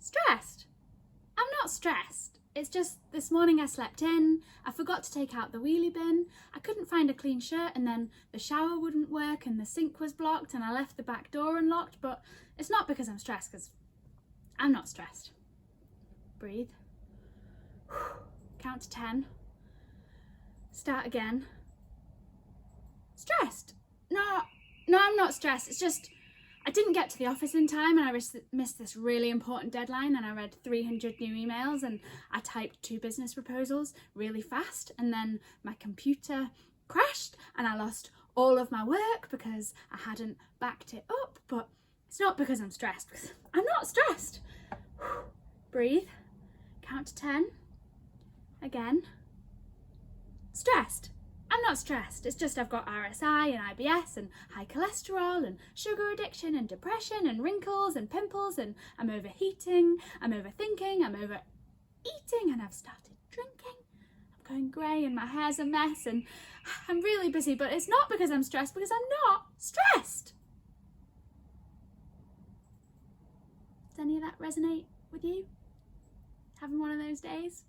stressed. I'm not stressed. It's just this morning I slept in, I forgot to take out the wheelie bin, I couldn't find a clean shirt, and then the shower wouldn't work and the sink was blocked and I left the back door unlocked. But it's not because I'm stressed, because I'm not stressed. Breathe. Count to 10. Start again. Stressed. No, I'm not stressed. It's just I didn't get to the office in time and I missed this really important deadline, and I read 300 new emails and I typed 2 business proposals really fast, and then my computer crashed and I lost all of my work because I hadn't backed it up. But it's not because I'm stressed, because I'm not stressed. Breathe. Count to 10. Again. Stressed. I'm not stressed. It's just I've got RSI and IBS and high cholesterol and sugar addiction and depression and wrinkles and pimples, and I'm overheating, I'm overthinking, I'm overeating, and I've started drinking. I'm going grey and my hair's a mess and I'm really busy. But it's not because I'm stressed, because I'm not stressed. Does any of that resonate with you? Having one of those days?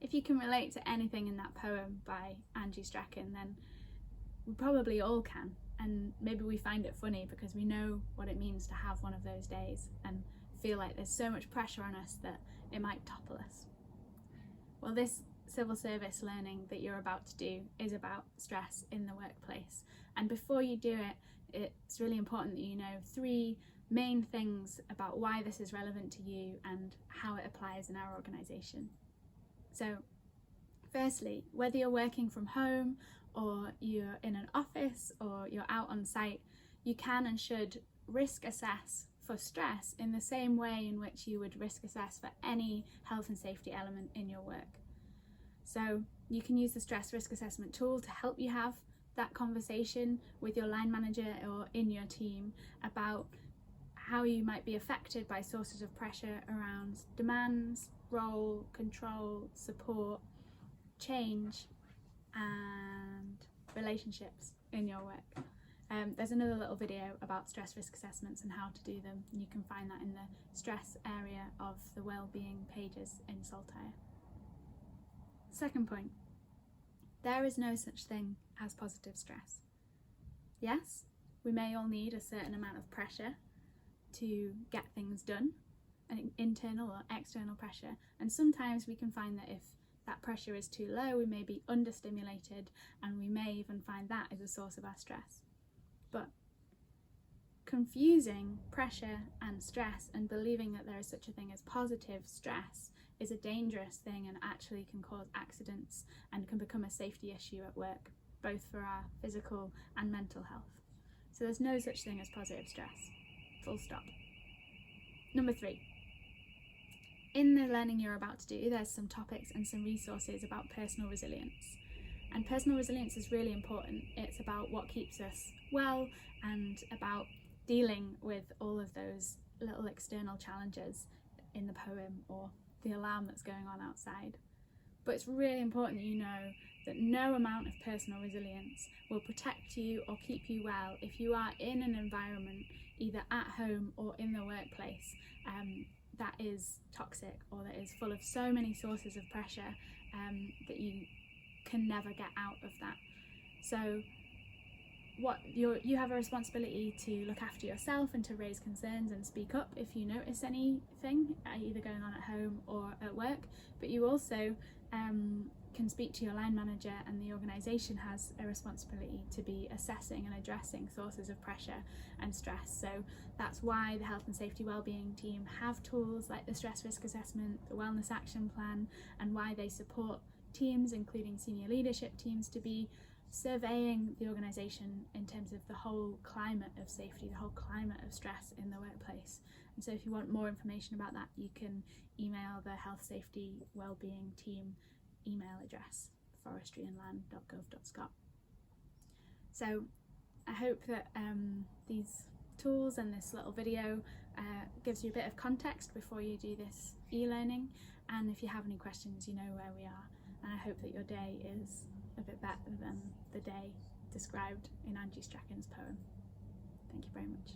If you can relate to anything in that poem by Angie Strachan, then we probably all can. And maybe we find it funny because we know what it means to have one of those days and feel like there's so much pressure on us that it might topple us. Well, this civil service learning that you're about to do is about stress in the workplace. And before you do it, it's really important that you know 3 main things about why this is relevant to you and how it applies in our organisation. So, firstly, whether you're working from home or you're in an office or you're out on site, you can and should risk assess for stress in the same way in which you would risk assess for any health and safety element in your work. So you can use the stress risk assessment tool to help you have that conversation with your line manager or in your team about how you might be affected by sources of pressure around demands, role, control, support, change, and relationships in your work. There's another little video about stress risk assessments and how to do them, and you can find that in the stress area of the wellbeing pages in Saltire. Second point, there is no such thing as positive stress. Yes, we may all need a certain amount of pressure to get things done, an internal or external pressure, and sometimes we can find that if that pressure is too low, we may be understimulated, and we may even find that as a source of our stress. But confusing pressure and stress and believing that there is such a thing as positive stress is a dangerous thing and actually can cause accidents and can become a safety issue at work, both for our physical and mental health. So there's no such thing as positive stress. Full stop. Number 3. In the learning you're about to do, there's some topics and some resources about personal resilience. And personal resilience is really important. It's about what keeps us well and about dealing with all of those little external challenges in the poem or the alarm that's going on outside. But it's really important that you know that no amount of personal resilience will protect you or keep you well if you are in an environment, either at home or in the workplace, that is toxic or that is full of so many sources of pressure that you can never get out of that. So you have a responsibility to look after yourself and to raise concerns and speak up if you notice anything either going on at home or at work, but you also can speak to your line manager, and the organisation has a responsibility to be assessing and addressing sources of pressure and stress. So that's why the health and safety wellbeing team have tools like the stress risk assessment, the wellness action plan, and why they support teams, including senior leadership teams, to be surveying the organisation in terms of the whole climate of safety, the whole climate of stress in the workplace. And so if you want more information about that, you can email the health safety wellbeing team email address, forestryandland.gov.scot. So I hope that these tools and this little video gives you a bit of context before you do this e-learning, and if you have any questions, you know where we are, and I hope that your day is a bit better than the day described in Angie Strachan's poem. Thank you very much.